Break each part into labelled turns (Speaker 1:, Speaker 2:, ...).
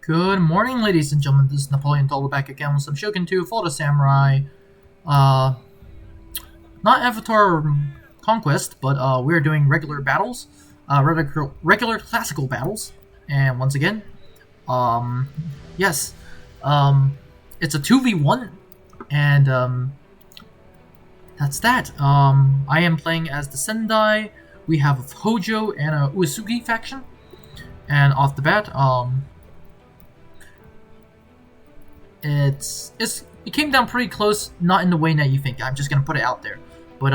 Speaker 1: Good morning, ladies and gentlemen. This is Napoleon Total back again with some Shogun 2, Fall of the Samurai. Not Avatar Conquest, but we're doing regular battles. Regular classical battles. And once again, yes, it's a 2v1, and that's that. I am playing as the Sendai. We have a Hojo and a Uesugi faction. And off the bat, it came down pretty close, not in the way that you think. I'm just gonna put it out there. But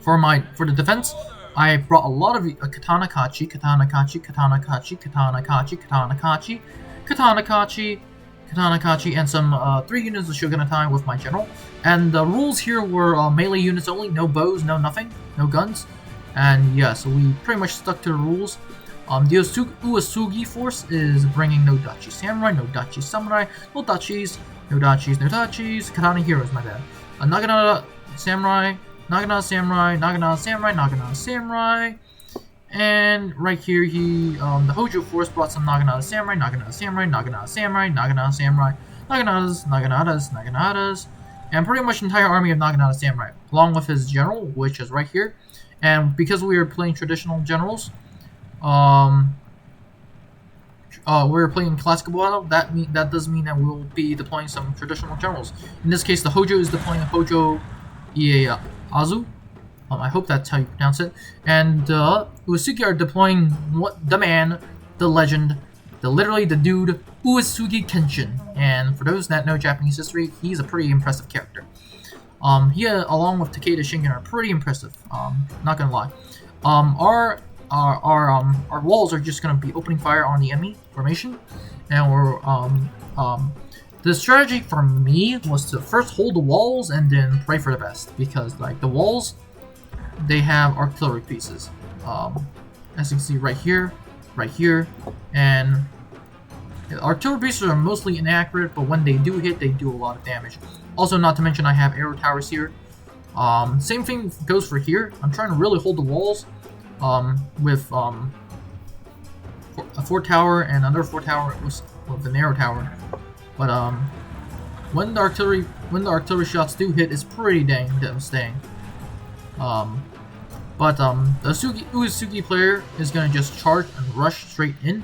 Speaker 1: for the defense, I brought a lot of katana kachi, and some 3 units of Shogunate with my general. And the rules here were melee units only, no bows, no nothing, no guns. And yeah, so we pretty much stuck to the rules. The Uesugi force is bringing no Dachi Samurai, no Dachi Samurai, no Dachis, no Dachis, no Dachis, Katana Heroes, my bad. Naginata Samurai, Naginata Samurai, Naginata Samurai, Naginata Samurai. And right here, the Hojo force brought some Naginata Samurai, Naginata Samurai, Naginata Samurai, Naginata Samurai, Naginatas, and pretty much the entire army of Naginata Samurai, along with his general, which is right here. And because we are playing traditional generals, we're playing classical battle. That does mean that we'll be deploying some traditional generals. In this case, the Hojo is deploying Hojo Ieyasu. I hope that's how you pronounce it. And Uesugi are deploying the man, the legend, literally the dude, Uesugi Kenshin. And for those that know Japanese history, he's a pretty impressive character. He, along with Takeda Shingen, are pretty impressive. Not gonna lie. Our walls are just gonna be opening fire on the enemy formation, and we're the strategy for me was to first hold the walls and then pray for the best, because like the walls, they have artillery pieces, as you can see right here, and artillery pieces are mostly inaccurate, but when they do hit, they do a lot of damage. Also, not to mention I have arrow towers here. Same thing goes for here. I'm trying to really hold the walls. With a fort tower and another fort tower with an arrow tower, but when the artillery shots do hit, it's pretty dang devastating. But the Uesugi player is gonna just charge and rush straight in.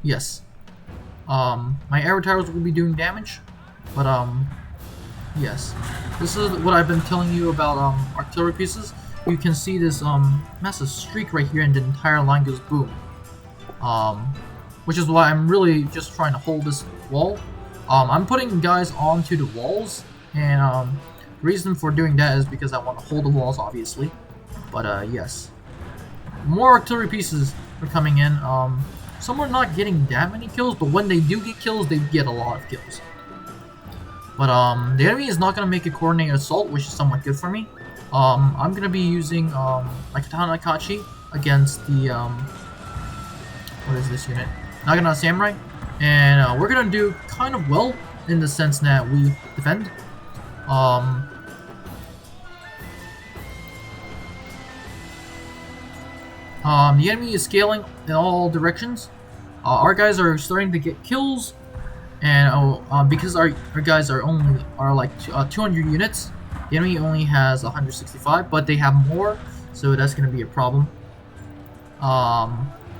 Speaker 1: Yes. My arrow towers will be doing damage, but yes. This is what I've been telling you about artillery pieces. You can see this massive streak right here, and the entire line goes boom. Which is why I'm really just trying to hold this wall. I'm putting guys onto the walls, and the reason for doing that is because I want to hold the walls, obviously. But yes, more artillery pieces are coming in. Some are not getting that many kills, but when they do get kills, they get a lot of kills. But the enemy is not going to make a coordinated assault, which is somewhat good for me. I'm going to be using my Katana Kachi against the, what is this unit? Naginata Samurai. And we're going to do kind of well in the sense that we defend. The enemy is scaling in all directions. Our guys are starting to get kills. And because our guys are like 200 units, the enemy only has 165, but they have more, so that's going to be a problem. The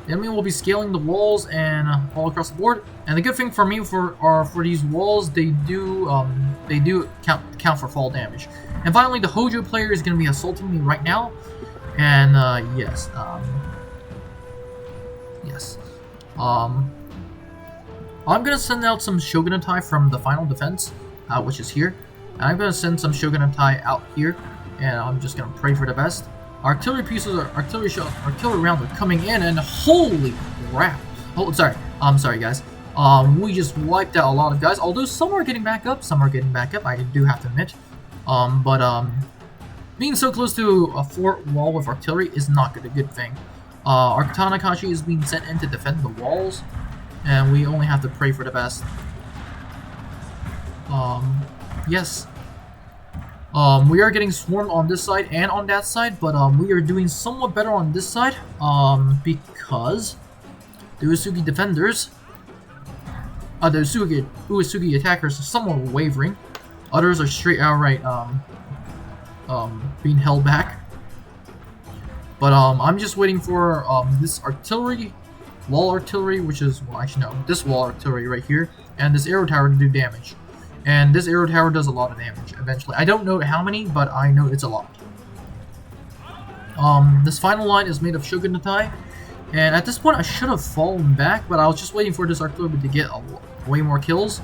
Speaker 1: enemy will be scaling the walls and all across the board. And the good thing for me for these walls, they do count for fall damage. And finally, the Hojo player is going to be assaulting me right now, and yes. I'm going to send out some Shogunate from the final defense, which is here. And I'm going to send some Shogunate out here, and I'm just going to pray for the best. Artillery pieces, artillery rounds are coming in, and holy crap. Oh, sorry. I'm sorry, guys. We just wiped out a lot of guys, although some are getting back up, I do have to admit. But being so close to a fort wall with artillery is not a good thing. Our Katana Kachi is being sent in to defend the walls, and we only have to pray for the best. Yes. We are getting swarmed on this side and on that side, but we are doing somewhat better on this side, because the Uesugi defenders, the Uesugi attackers are somewhat wavering. Others are straight outright being held back. But I'm just waiting for this artillery, wall artillery, which is, well, actually no, this wall artillery right here, and this arrow tower to do damage. And this arrow tower does a lot of damage eventually. I don't know how many, but I know it's a lot. This final line is made of Shogunate, and at this point I should have fallen back, but I was just waiting for this artillery to get way more kills.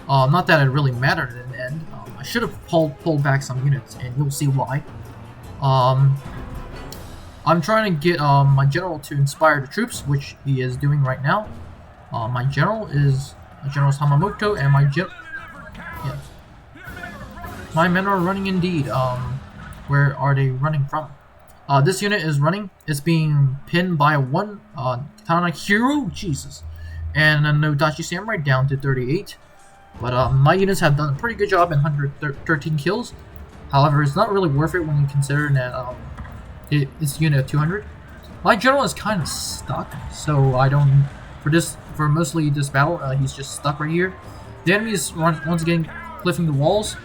Speaker 1: Not that it really mattered in the end. I should have pulled back some units, and you'll see why. I'm trying to get my general to inspire the troops, which he is doing right now. My general is General Hamamoto, and yeah. My men are running indeed. Where are they running from? This unit is running. It's being pinned by one Katana Hero, Jesus, and a Nodachi Samurai down to 38. But my units have done a pretty good job in 113 kills. However, it's not really worth it when you consider that it's a unit of 200. My general is kind of stuck, so I don't. For mostly this battle, he's just stuck right here. The enemy is once again cliffing the walls.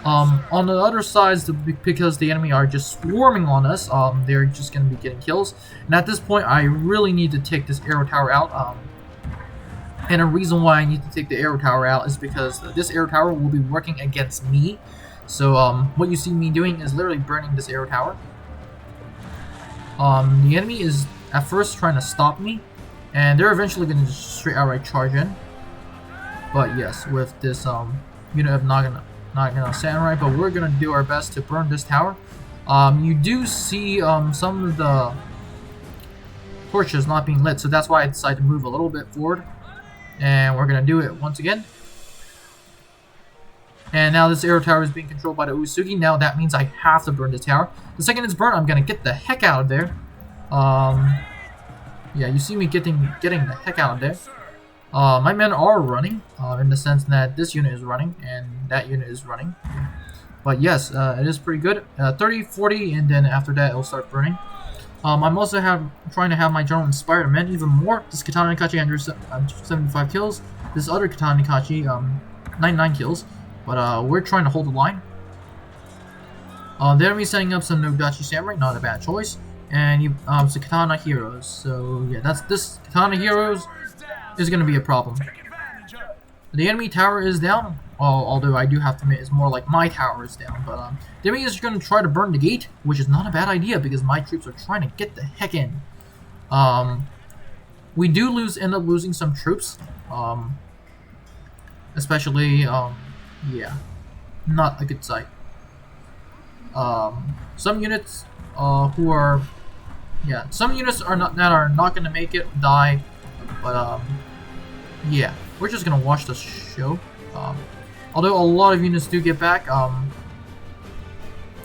Speaker 1: On the other sides, because the enemy are just swarming on us, they're just going to be getting kills. And at this point, I really need to take this arrow tower out. And a reason why I need to take the arrow tower out is because this arrow tower will be working against me. So what you see me doing is literally burning this arrow tower. The enemy is at first trying to stop me, and they're eventually going to just straight outright charge in. But yes, with this unit of Nagana Samurai, but we're gonna do our best to burn this tower. You do see some of the torches not being lit, so that's why I decided to move a little bit forward. And we're gonna do it once again. And now this arrow tower is being controlled by the Uesugi. Now that means I have to burn this tower. The second it's burned, I'm gonna get the heck out of there. Yeah, you see me getting the heck out of there. My men are running, in the sense that this unit is running and that unit is running. But yes, it is pretty good. 30, 40, and then after that it'll start burning. I'm also trying to have my general inspire the men even more. This Katana Nikachi under 75 kills. This other Katana Nikachi, 99 kills. But we're trying to hold the line. The enemy's setting up some Nodachi Samurai, not a bad choice. And it's the Katana Heroes. So yeah, this Katana Heroes is going to be a problem. The enemy tower is down, although I do have to admit it's more like my tower is down. But the enemy is going to try to burn the gate, which is not a bad idea because my troops are trying to get the heck in. We do end up losing some troops, especially yeah, not a good sight. Some units some units are not going to make it, die. But yeah, we're just gonna watch the show. Although a lot of units do get back,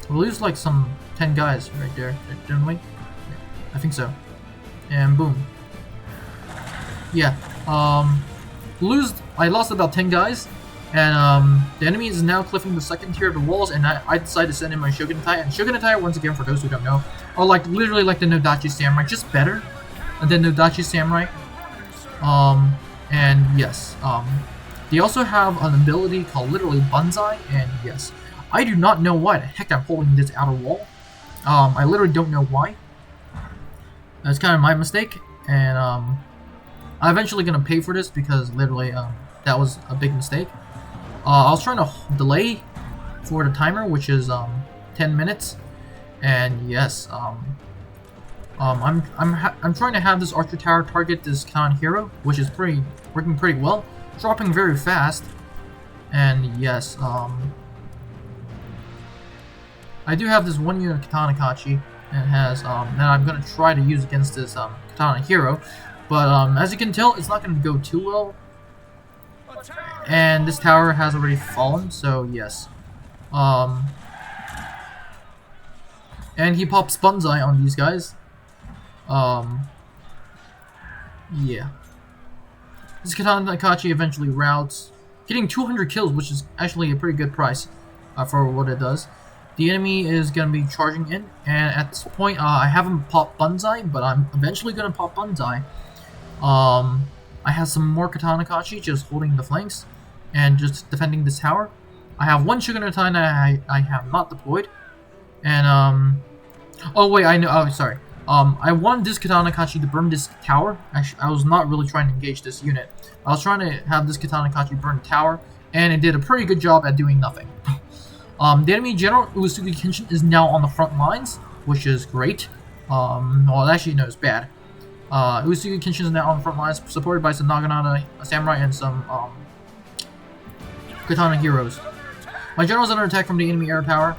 Speaker 1: we'll lose like some 10 guys right there, didn't we? Yeah, I think so. And boom. Yeah. I lost about 10 guys, and the enemy is now cliffing the second tier of the walls, and I decided to send in my Shogunate. And Shogunate, once again, for those who don't know, are like literally like the Nodachi Samurai, just better than Nodachi Samurai. And yes, they also have an ability called literally Banzai, and yes, I do not know why the heck I'm holding this outer wall. I literally don't know why. That's kind of my mistake, and I'm eventually gonna pay for this because literally that was a big mistake. I was trying to delay for the timer, which is 10 minutes, and yes, I'm trying to have this archer tower target this Katana hero, which is working pretty well, dropping very fast, and yes, I do have this one unit of Katana Kachi, and has that I'm gonna try to use against this Katana hero, but as you can tell, it's not gonna go too well, and this tower has already fallen, so yes, and he pops Banzai on these guys. Yeah. This Katana Nakachi eventually routs, getting 200 kills, which is actually a pretty good price for what it does. the enemy is going to be charging in, and at this point, I haven't popped Banzai, but I'm eventually going to pop Banzai. I have some more Katana Kachi just holding the flanks and just defending this tower. I have one Shogunate that I have not deployed, and oh wait, I know. Oh, sorry. I wanted this Katana Kachi to burn this tower. Actually, I was not really trying to engage this unit. I was trying to have this Katana Kachi burn the tower, and it did a pretty good job at doing nothing. The enemy general, Uesugi Kenshin, is now on the front lines, which is great. Well, actually, no, it's bad. Uesugi Kenshin is now on the front lines, supported by some Naginata samurai and some Katana heroes. My general is under attack from the enemy air tower,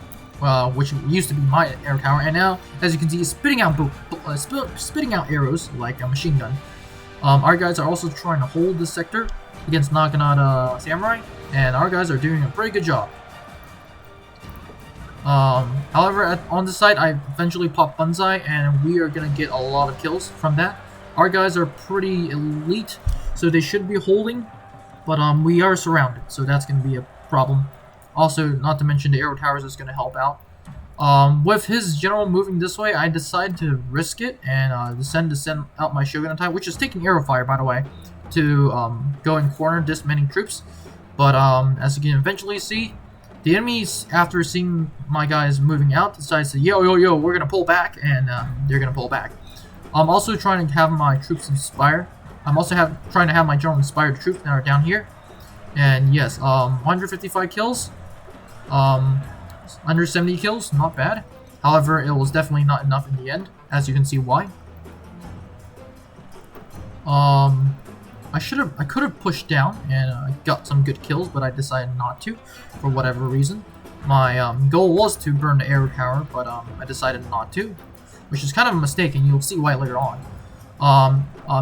Speaker 1: which used to be my air tower, and now, as you can see, is spitting out arrows like a machine gun. Our guys are also trying to hold this sector against Naginata samurai, and our guys are doing a pretty good job. However, on this side, I eventually popped Banzai, and we are going to get a lot of kills from that. Our guys are pretty elite, so they should be holding, but we are surrounded, so that's going to be a problem. Also, not to mention the arrow towers is going to help out. With his general moving this way, I decided to risk it and send out my Shogunate, which is taking arrow fire, by the way, to go and corner this many troops. But as you can eventually see, the enemies, after seeing my guys moving out, decides to yo, we're gonna pull back, and they're gonna pull back. I'm also trying to have my troops inspire. I'm also trying to have my general inspire the troops that are down here. And yes, 155 kills, under 70 kills, not bad. However, it was definitely not enough in the end, as you can see why. I could have pushed down and got some good kills, but I decided not to, for whatever reason. My goal was to burn the arrow tower, but I decided not to, which is kind of a mistake, and you'll see why later on.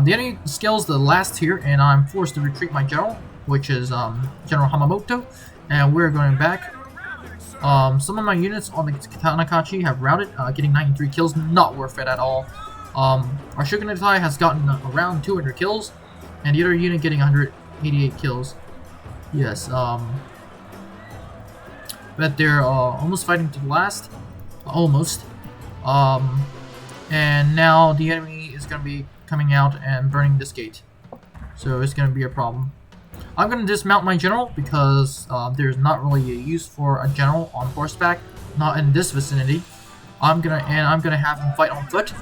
Speaker 1: The enemy scales the last tier, and I'm forced to retreat my general, which is General Hamamoto, and we're going back. Some of my units on the Katana Kachi have routed, getting 93 kills, not worth it at all. Our Shogunate has gotten around 200 kills, and the other unit getting 188 kills. Yes, but they're almost fighting to the last. Almost. And now the enemy is going to be coming out and burning this gate. So it's going to be a problem. I'm going to dismount my general because there's not really a use for a general on horseback, not in this vicinity. I'm gonna have him fight on foot.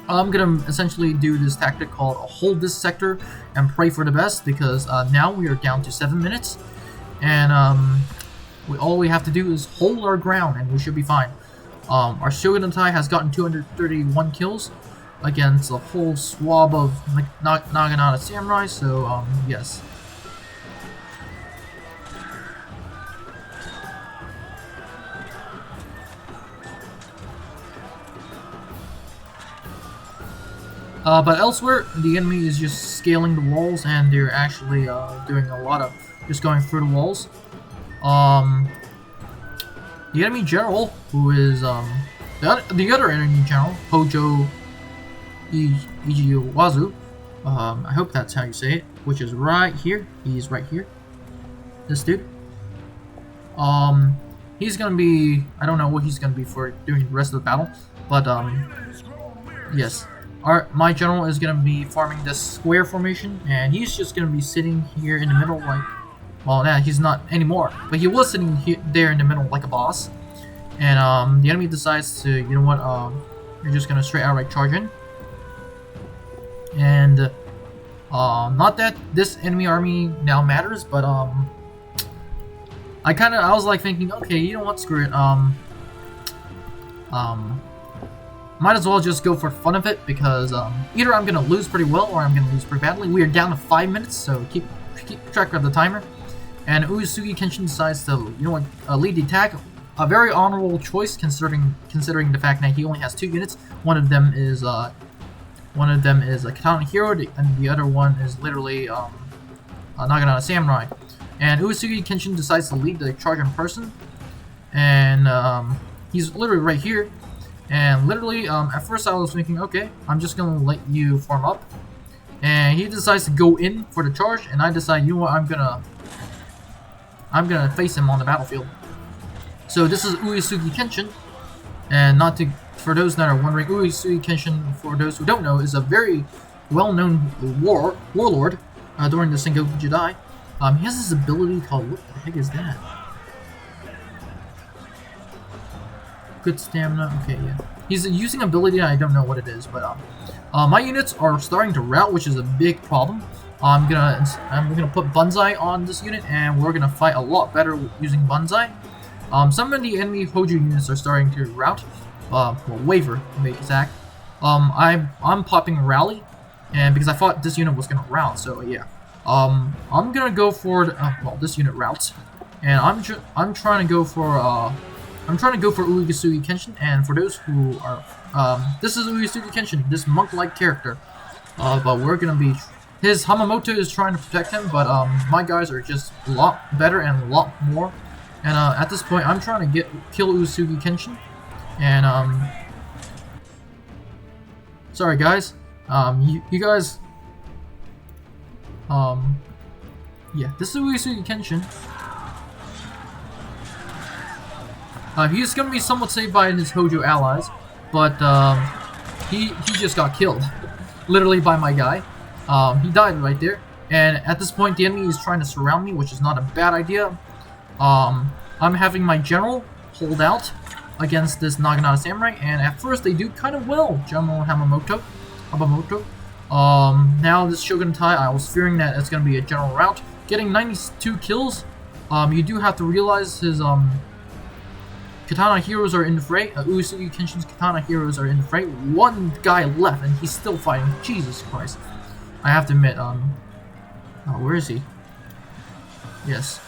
Speaker 1: I'm gonna essentially do this tactic called hold this sector and pray for the best, because now we are down to 7 minutes, and all we have to do is hold our ground and we should be fine. Our Shogunate has gotten 231 kills against a whole swab of Naginata samurai, so yes. But elsewhere, the enemy is just scaling the walls, and they're actually doing a lot of just going through the walls. The enemy general, who is the other enemy general, Hojo Ijiwazu, I hope that's how you say it, which is right here. He's right here. This dude. He's gonna be, I don't know what he's gonna be for doing the rest of the battle, but yes. My general is going to be farming this square formation, and he's just going to be sitting here in the middle like, well, nah, he's not anymore, but he was sitting there in the middle like a boss. And the enemy decides to, you know what, you're just going to straight outright charge in. And not that this enemy army now matters, but I was like thinking, okay, you know what, screw it, might as well just go for fun of it, because either I'm going to lose pretty well or I'm going to lose pretty badly. We are down to 5 minutes, so keep track of the timer. And Uesugi Kenshin decides to, you know what, lead the attack. A very honorable choice, considering the fact that he only has 2 units. One of them is a Katana hero, and the other one is literally a Naginata samurai. And Uesugi Kenshin decides to lead the charge in person, and he's literally right here. And literally, at first I was thinking, okay, I'm just gonna let you form up. And he decides to go in for the charge, and I decide, you know what, I'm gonna face him on the battlefield. So this is Uesugi Kenshin, and not to, for those that are wondering, Uesugi Kenshin, for those who don't know, is a very well-known warlord during the Sengoku Jidai. He has this ability called, what the heck is that? Good stamina. Okay, yeah. He's using ability that I don't know what it is, but my units are starting to rout, which is a big problem. I'm gonna put Banzai on this unit, and we're gonna fight a lot better using Banzai. Some of the enemy Hojo units are starting to rout, well, waver to make exact. I'm popping Rally, and because I thought this unit was gonna rout, so yeah. I'm gonna go for well, this unit routes, and I'm trying to go for Uesugi Kenshin, and for those who are, this is Uesugi Kenshin, this monk-like character, but we're gonna be, his Hamamoto is trying to protect him, but my guys are just a lot better and a lot more, and at this point I'm trying to kill Uesugi Kenshin, and sorry guys, you guys, yeah, this is Uesugi Kenshin. He's gonna be somewhat saved by his Hojo allies, but he just got killed, literally by my guy. He died right there, and at this point the enemy is trying to surround me, which is not a bad idea. I'm having my general hold out against this Naginata Samurai, and at first they do kind of well, General Hamamoto. Now this Shogun Tai, I was fearing that it's gonna be a general rout. Getting 92 kills, you do have to realize his Katana heroes are in the fray. Uesugi Kenshin's Katana heroes are in the fray. One guy left, and he's still fighting. Jesus Christ. I have to admit, oh, where is he? Yes.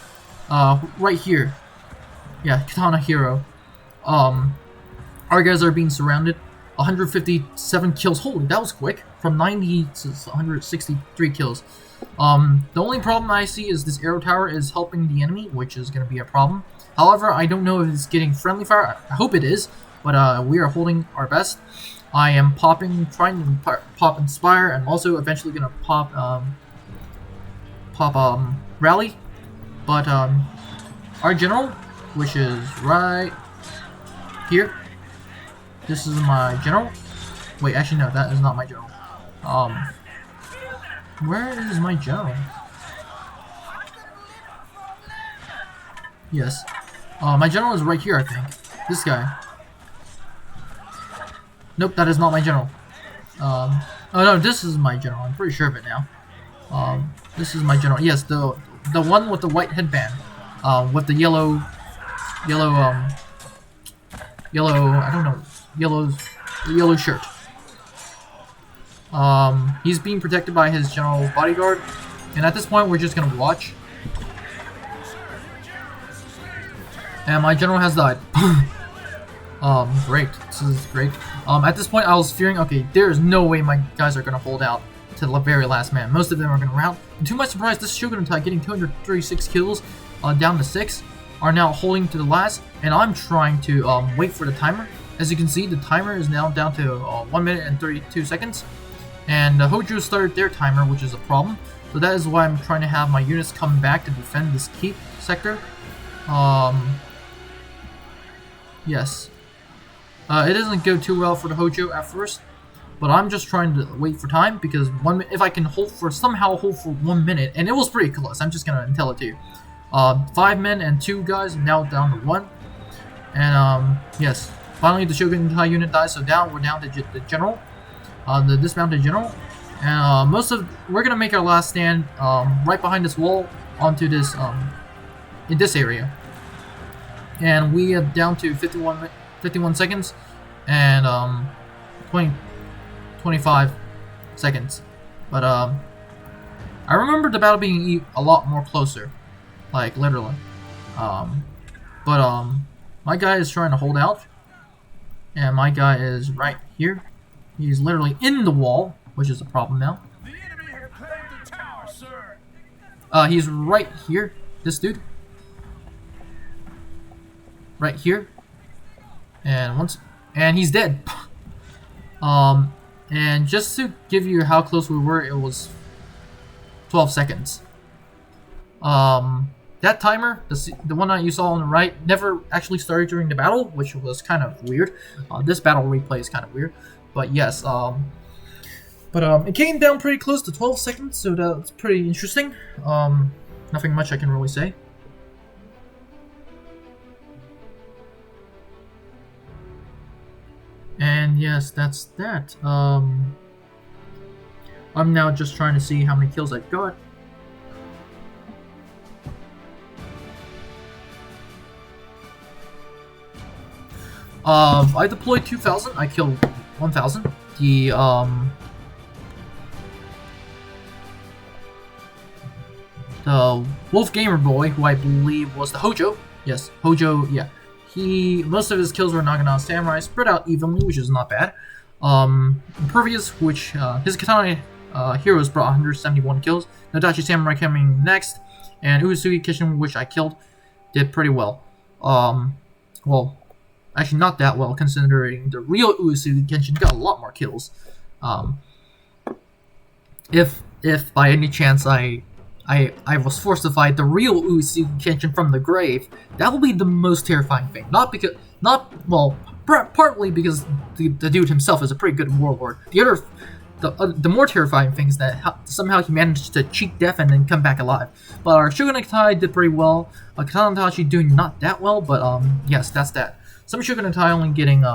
Speaker 1: Right here. Yeah, Katana hero. Our guys are being surrounded. 157 kills. Holy, that was quick. From 90 to 163 kills. The only problem I see is this arrow tower is helping the enemy, which is going to be a problem. However, I don't know if it's getting friendly fire. I hope it is, but we are holding our best. I am trying to pop Inspire, and also eventually gonna pop Rally. But our general, which is right here, this is my general. Wait, actually no, that is not my general. Where is my general? Yes. My general is right here, I think. This guy. Nope, that is not my general. Oh no, this is my general. I'm pretty sure of it now. This is my general. Yes, the one with the white headband. With the yellow, I don't know, yellow shirt. He's being protected by his general's bodyguard, and at this point we're just gonna watch. And my general has died. Great. This is great. At this point I was fearing, okay, there is no way my guys are gonna hold out to the very last man. Most of them are gonna rout. And to my surprise, this Shogunate getting 236 kills, down to 6, are now holding to the last, and I'm trying to wait for the timer. As you can see, the timer is now down to 1 minute and 32 seconds. And Hojo started their timer, which is a problem. So that is why I'm trying to have my units come back to defend this keep sector. Yes. It doesn't go too well for the Hojo at first, but I'm just trying to wait for time, because if I can somehow hold for 1 minute, and it was pretty close, I'm just gonna tell it to you. 5 men and 2 guys, now down to 1. And yes, finally the Shogun unit dies, so we're down to the general, the dismounted general, and we're gonna make our last stand right behind this wall onto this in this area. And we are down to 51 seconds and 25 seconds. But I remember the battle being a lot more closer, like literally. But my guy is trying to hold out, and my guy is right here. He's literally in the wall, which is a problem now.
Speaker 2: The enemy have claimed the tower, sir.
Speaker 1: He's right here. This dude. Right here. And he's dead. And just to give you how close we were, it was 12 seconds. that timer, the one that you saw on the right, never actually started during the battle, which was kind of weird. This battle replay is kind of weird, but yes, it came down pretty close to 12 seconds, so that's pretty interesting. Nothing much I can really say. And yes, that's that. I'm now just trying to see how many kills I've got. I deployed 2,000. I killed 1,000. The Wolf Gamer Boy, who I believe was the Hojo. Yes, Hojo. Yeah, most of his kills were Naginata Samurai, spread out evenly, which is not bad. Impervious, which his katana heroes brought 171 kills. Nodachi Samurai coming next, and Uesugi Kenshin, which I killed, did pretty well. Well, actually not that well, considering the real Uesugi Kenshin got a lot more kills. If by any chance I was forced to fight the real Uesugi Kenshin from the grave, that will be the most terrifying thing. Partly because the dude himself is a pretty good warlord. The more terrifying thing is that somehow he managed to cheat death and then come back alive. But our Shogunate did pretty well. Katana Tachi doing not that well, but yes, that's that. Some Shogunate only getting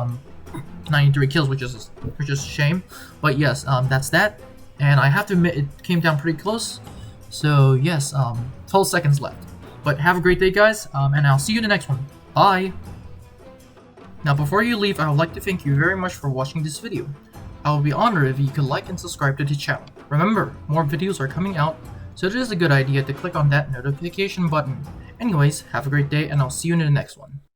Speaker 1: 93 kills, which is a shame. But yes, that's that. And I have to admit, it came down pretty close. So yes, 12 seconds left. But have a great day, guys, and I'll see you in the next one. Bye! Now before you leave, I would like to thank you very much for watching this video. I would be honored if you could like and subscribe to the channel. Remember, more videos are coming out, so it is a good idea to click on that notification button. Anyways, have a great day, and I'll see you in the next one.